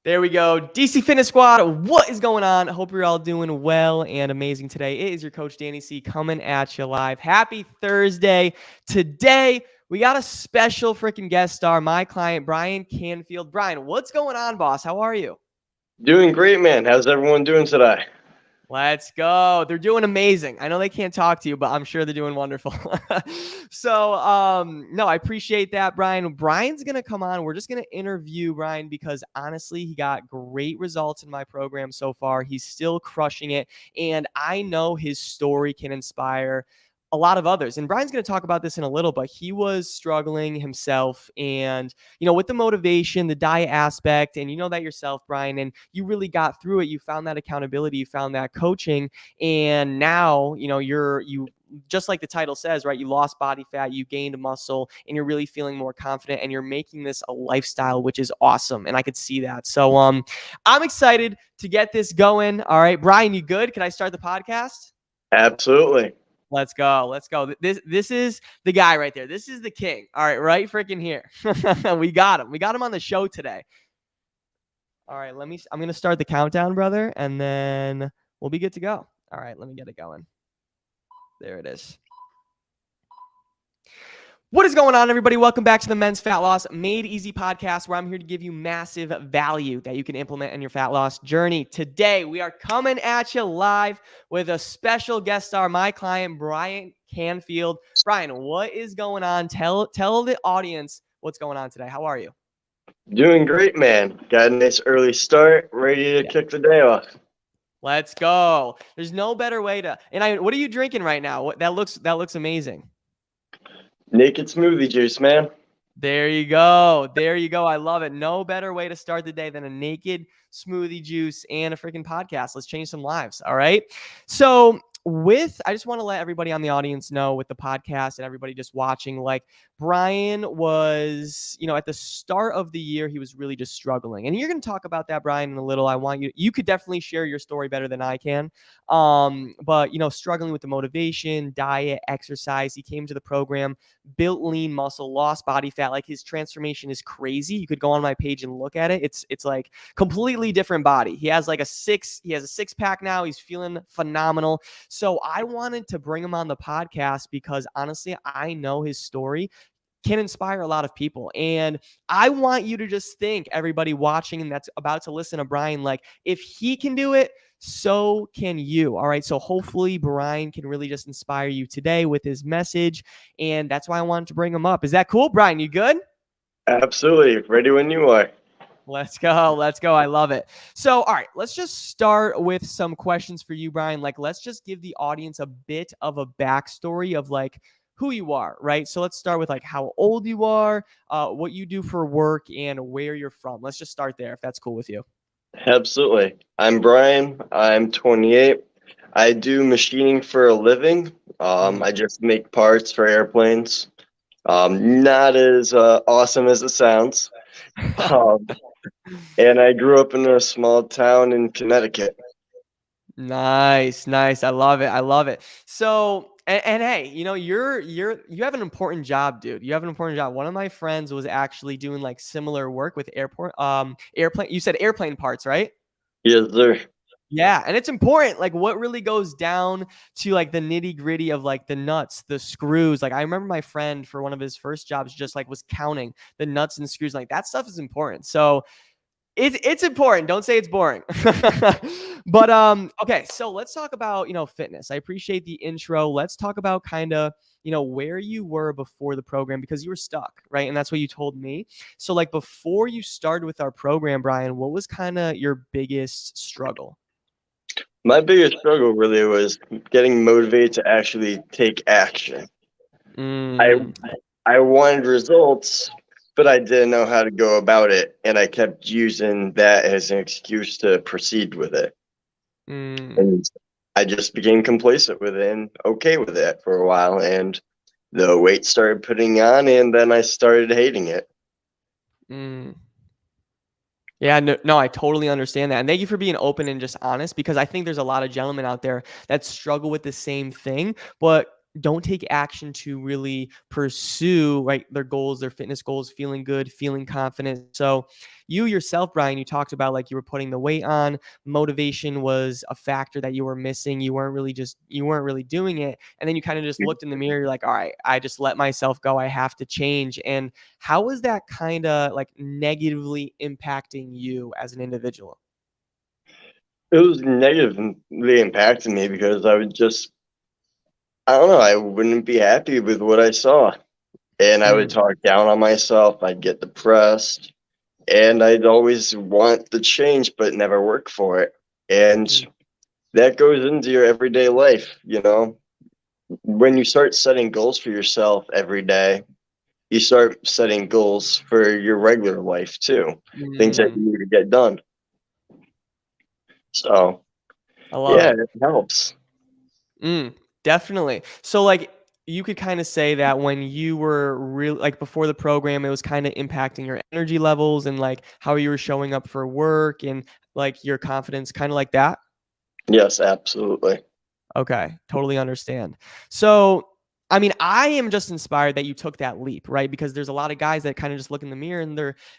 There we go. DC Fitness Squad, what is going on? I hope you're all doing well and amazing today. It is your coach, Danny C, coming at you live. Happy Thursday. Today, we got a special freaking guest star, my client, Bryan Canfield. Bryan, what's going on, boss? How are you? Doing great, man. How's everyone doing today? Let's go. They're doing amazing. I know they can't talk to you, but I'm sure they're doing wonderful. No, I appreciate that, Bryan. Bryan's going to come on. We're just going to interview Bryan because honestly, he got great results in my program so far. He's still crushing it. And I know his story can inspire a lot of others. And Bryan's going to talk about this in a little, but he was struggling himself and, with the motivation, the diet aspect, and you know that yourself, Bryan, and you really got through it. You found that accountability, you found that coaching, and now, you just like the title says, right? You lost body fat, you gained muscle, and you're really feeling more confident, and you're making this a lifestyle, which is awesome. And I could see that. So, I'm excited to get this going. All right, Bryan, you good? Can I start the podcast? Absolutely. Let's go. Let's go. This is the guy right there. This is the king. All right, right freaking here. We got him. We got him on the show today. All right, I'm going to start the countdown, brother, and then we'll be good to go. All right, let me get it going. There it is. What is going on, everybody? Welcome back to the Men's Fat Loss Made Easy podcast, where I'm here to give you massive value that you can implement in your fat loss journey. Today, we are coming at you live with a special guest star, my client, Bryan Canfield. Bryan, what is going on? Tell the audience what's going on today. How are you? Doing great, man. Got a nice early start, ready to kick the day off. Let's go. There's no better way to. And what are you drinking right now? That looks amazing. Naked smoothie juice, man. There you go. There you go. I love it. No better way to start the day than a naked smoothie juice and a freaking podcast. Let's change some lives. All right. So I just want to let everybody on the audience know with the podcast and everybody just watching, like Bryan was, at the start of the year, he was really just struggling. And you're going to talk about that, Bryan, in a little. You could definitely share your story better than I can. But struggling with the motivation, diet, exercise, he came to the program, built lean muscle, lost body fat. Like his transformation is crazy. You could go on my page and look at it. It's like completely different body. He has a six pack now. He's feeling phenomenal. So I wanted to bring him on the podcast because honestly, I know his story can inspire a lot of people. And I want you to just think, everybody watching and that's about to listen to Bryan, like if he can do it, so can you. All right. So hopefully Bryan can really just inspire you today with his message. And that's why I wanted to bring him up. Is that cool, Bryan? You good? Absolutely. Ready when you are. Let's go. Let's go. I love it. So, all right, let's just start with some questions for you, Bryan. Like, let's just give the audience a bit of a backstory of like who you are, right? So let's start with like how old you are, what you do for work, and where you're from. Let's just start there if that's cool with you. Absolutely. I'm Bryan. I'm 28. I do machining for a living. I just make parts for airplanes. Not as awesome as it sounds. Um, and I grew up in a small town in Connecticut. Nice. I love it. I love it. So, and hey, you have an important job, dude. You have an important job. One of my friends was actually doing like similar work with airplane. You said airplane parts, right? Yes, sir. Yeah, and it's important. Like, what really goes down to like the nitty gritty of like the nuts, the screws. Like, I remember my friend for one of his first jobs just like was counting the nuts and screws. Like, that stuff is important. So, it's important. Don't say it's boring. But okay, so let's talk about, fitness. I appreciate the intro. Let's talk about kind of, where you were before the program because you were stuck, right? And that's what you told me. So like before you started with our program, Bryan, what was kind of your biggest struggle? My biggest struggle really was getting motivated to actually take action. I Mm, I wanted results, but I didn't know how to go about it, and I kept using that as an excuse to proceed with it. mm, And I just became complacent with it and okay with it for a while, and the weight started putting on, and then I started hating it. mm. Yeah, no, I totally understand that. And thank you for being open and just honest because I think there's a lot of gentlemen out there that struggle with the same thing. But don't take action to really pursue right their goals, their fitness goals, feeling good, feeling confident. So you yourself, Bryan, you talked about like you were putting the weight on, motivation was a factor that you were missing. You weren't really doing it. And then you kind of just looked in the mirror, you're like, all right, I just let myself go. I have to change. And how was that kind of like negatively impacting you as an individual? It was negatively impacting me because I don't know, I wouldn't be happy with what I saw. And I would Mm, talk down on myself. I'd get depressed. And I'd always want the change, but never work for it. And mm, that goes into your everyday life, you know? When you start setting goals for yourself every day, you start setting goals for your regular life too, things that mm. you need to get done. So, I love yeah, it. it helps. Mm, definitely. So like you could kind of say that when you were really like before the program, it was kind of impacting your energy levels and like how you were showing up for work and like your confidence, kind of like that. Yes, absolutely. Okay, totally understand. So, I mean, I am just inspired that you took that leap, right? Because there's a lot of guys that kind of just look in the mirror and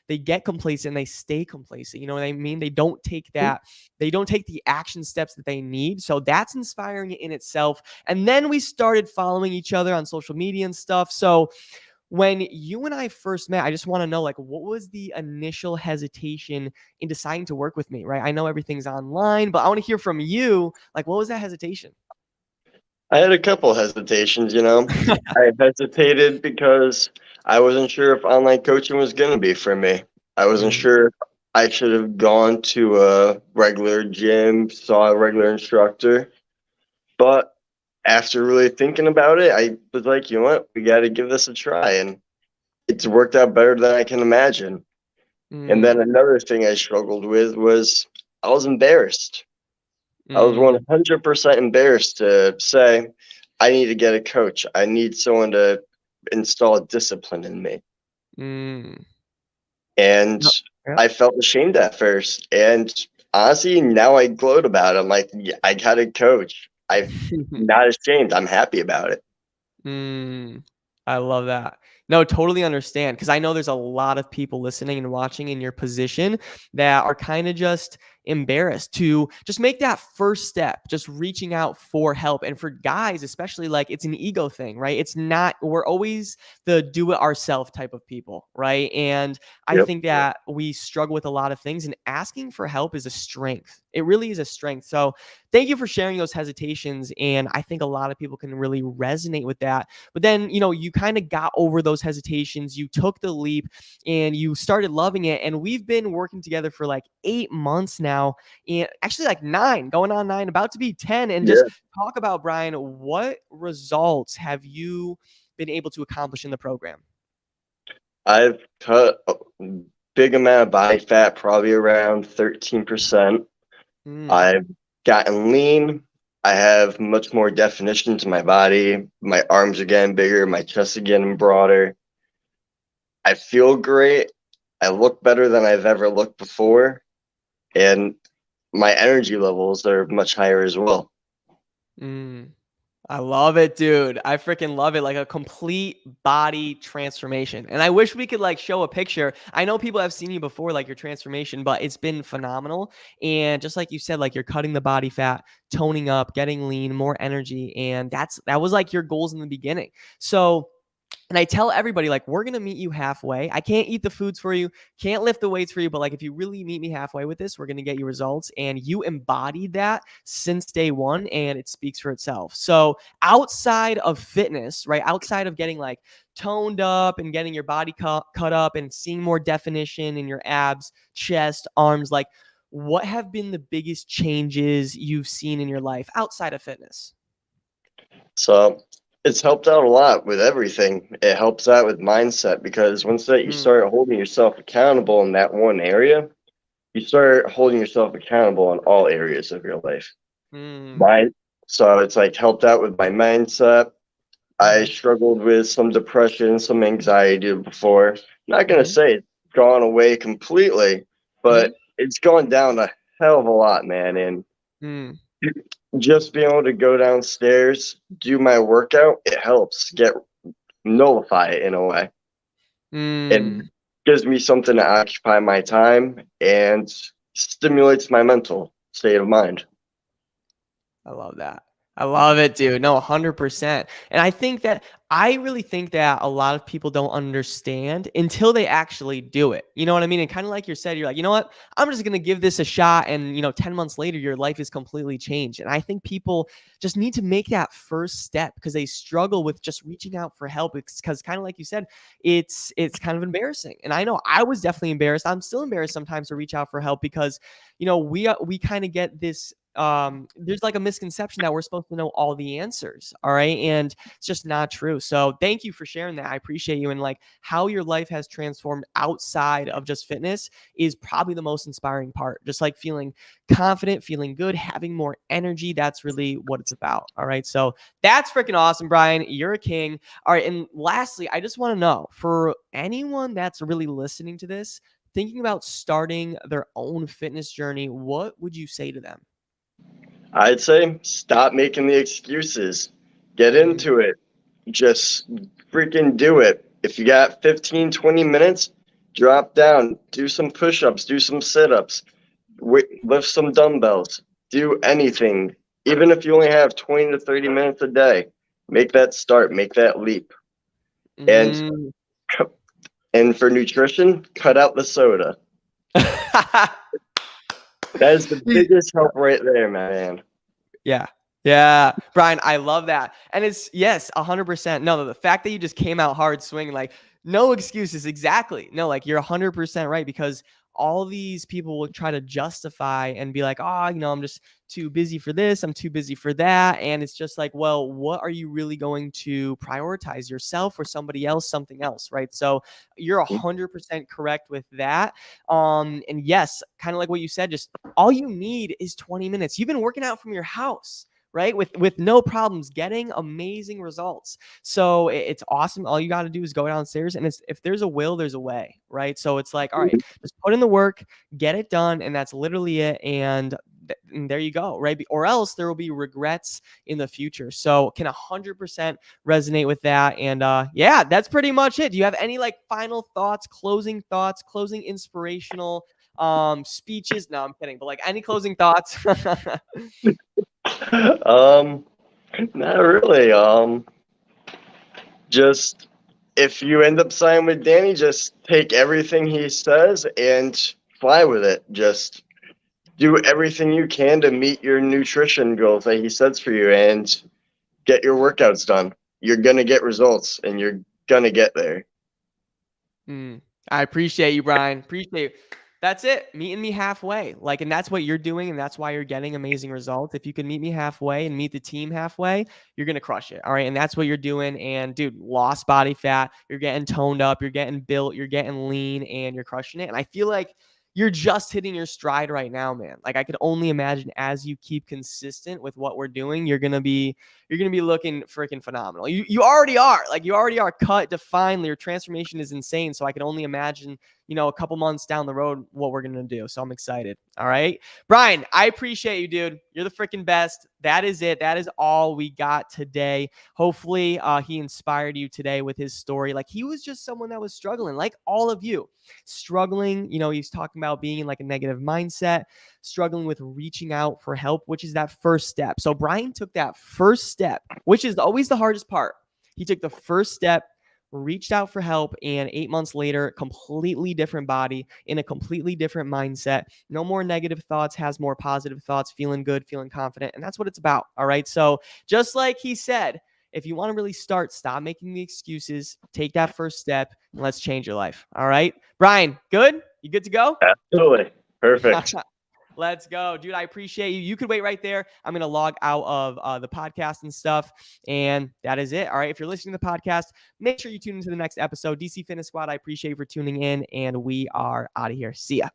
they get complacent and they stay complacent. You know what I mean? They don't take the action steps that they need. So that's inspiring in itself. And then we started following each other on social media and stuff. So when you and I first met, I just want to know like what was the initial hesitation in deciding to work with me, right? I know everything's online, but I want to hear from you. Like, what was that hesitation? I had a couple hesitations, you know. I hesitated because I wasn't sure if online coaching was going to be for me. I wasn't Mm, sure if I should have gone to a regular gym, saw a regular instructor. But after really thinking about it, I was like, you know what, we got to give this a try. And it's worked out better than I can imagine. And then mm, another thing I struggled with was I was embarrassed. I was mm, 100% embarrassed to say, I need to get a coach. I need someone to install discipline in me. mm. And No, yeah. I felt ashamed at first. And honestly, now I gloat about it. I'm like, yeah, I got a coach. I'm not ashamed. I'm happy about it. Mm, I love that. No, totally understand because I know there's a lot of people listening and watching in your position that are kind of just embarrassed to just make that first step, just reaching out for help. And for guys, especially, like it's an ego thing, right? It's not, we're always the do it ourselves type of people, right? And I Yep. think that we struggle with a lot of things, and asking for help is a strength. It really is a strength. So, thank you for sharing those hesitations. And I think a lot of people can really resonate with that. But then, you kind of got over those hesitations. You took the leap and you started loving it. And we've been working together for like 8 months now. And actually, like nine, going on nine, about to be 10. And just Yeah. talk about, Bryan, what results have you been able to accomplish in the program? I've cut a big amount of body fat, probably around 13%. Mm, I've gotten lean. I have much more definition to my body. My arms are getting bigger. My chest is getting broader. I feel great. I look better than I've ever looked before. And my energy levels are much higher as well. mm. I love it, dude. I freaking love it. Like a complete body transformation. And I wish we could like show a picture. I know people have seen you before, like your transformation, but it's been phenomenal. And just like you said, like you're cutting the body fat, toning up, getting lean, more energy. And that was like your goals in the beginning. So and I tell everybody, like, we're going to meet you halfway. I can't eat the foods for you, can't lift the weights for you, but like, if you really meet me halfway with this, we're going to get you results. And you embodied that since day one, and it speaks for itself. So, outside of fitness, right, outside of getting like toned up and getting your body cut up and seeing more definition in your abs, chest, arms, like, what have been the biggest changes you've seen in your life outside of fitness? So it's helped out a lot with everything. It helps out with mindset because once that you Mm, start holding yourself accountable in that one area, you start holding yourself accountable in all areas of your life. mm, My so it's like helped out with my mindset. I mm-hmm, struggled with some depression, some anxiety before. Not gonna mm-hmm, say it's gone away completely, mm-hmm, but it's gone down a hell of a lot, man. And mm. Just being able to go downstairs, do my workout, it helps nullify it in a way. Mm. It gives me something to occupy my time and stimulates my mental state of mind. I love that. I love it, dude. No, 100%. And I really think that a lot of people don't understand until they actually do it. You know what I mean? And kind of like you said, you're like, you know what? I'm just going to give this a shot. And, 10 months later, your life is completely changed. And I think people just need to make that first step because they struggle with just reaching out for help. Because kind of like you said, it's kind of embarrassing. And I know I was definitely embarrassed. I'm still embarrassed sometimes to reach out for help because, we kind of get this there's like a misconception that we're supposed to know all the answers, all right, and it's just not true. So thank you for sharing that. I appreciate you. And like how your life has transformed outside of just fitness is probably the most inspiring part, just like feeling confident, feeling good, having more energy. That's really what it's about. All right, so that's freaking awesome, Bryan. You're a king. All right, and lastly, I just want to know, for anyone that's really listening to this, thinking about starting their own fitness journey, what would you say to them? I'd say stop making the excuses. Get Mm. into it. Just freaking do it. If you got 15, 20 minutes, drop down, do some push ups, do some sit ups, lift some dumbbells, do anything. Even if you only have 20 to 30 minutes a day, make that start, make that leap. And Mm. and for nutrition, cut out the soda. That is the biggest help right there, man. Yeah. Yeah. Bryan, I love that. And it's, yes, 100%. No, the fact that you just came out hard swinging, like, no excuses. Exactly. No, like, you're 100% right because all these people will try to justify and be like, oh, I'm just too busy for this. I'm too busy for that. And it's just like, well, what are you really going to prioritize, yourself or somebody else, something else? Right. So you're 100% correct with that. And yes, kind of like what you said, just all you need is 20 minutes. You've been working out from your house, right? With no problems, getting amazing results. So it's awesome. All you got to do is go downstairs, and if there's a will, there's a way, right? So it's like, all right, just put in the work, get it done, and that's literally it. And there you go, right? Or else there will be regrets in the future. So can 100% resonate with that. And yeah, that's pretty much it. Do you have any like final thoughts, closing inspirational speeches? No, I'm kidding. But like any closing thoughts? um, Not really. Just if you end up signing with Danny, just take everything he says and fly with it. Just do everything you can to meet your nutrition goals that he sets for you and get your workouts done. You're gonna get results and you're gonna get there. I appreciate you, Bryan. Appreciate you. That's it. Meeting me halfway. Like, and that's what you're doing, and that's why you're getting amazing results. If you can meet me halfway and meet the team halfway, you're gonna crush it. All right. And that's what you're doing. And dude, lost body fat, you're getting toned up, you're getting built, you're getting lean, and you're crushing it. And I feel like you're just hitting your stride right now, man. Like I could only imagine as you keep consistent with what we're doing, you're gonna be looking freaking phenomenal. You already are. Like you already are cut, defined. Your transformation is insane. So I can only imagine, a couple months down the road what we're gonna do. So I'm excited. All right. Bryan, I appreciate you, dude. You're the freaking best. That is it. That is all we got today. Hopefully he inspired you today with his story. Like he was just someone that was struggling, like all of you, struggling. He's talking about being in like a negative mindset, struggling with reaching out for help, which is that first step. So Bryan took that first step, which is always the hardest part. He took the first step, reached out for help, and 8 months later, completely different body, in a completely different mindset. No more negative thoughts, has more positive thoughts, feeling good, feeling confident. And that's what it's about. All right. So just like he said, if you want to really start, stop making the excuses, take that first step, and let's change your life. All right. Bryan, good? You good to go? Absolutely. Perfect. Let's go, dude. I appreciate you. You could wait right there. I'm going to log out of the podcast and stuff. And that is it. All right. If you're listening to the podcast, make sure you tune into the next episode. DC Fitness Squad, I appreciate you for tuning in. And we are out of here. See ya.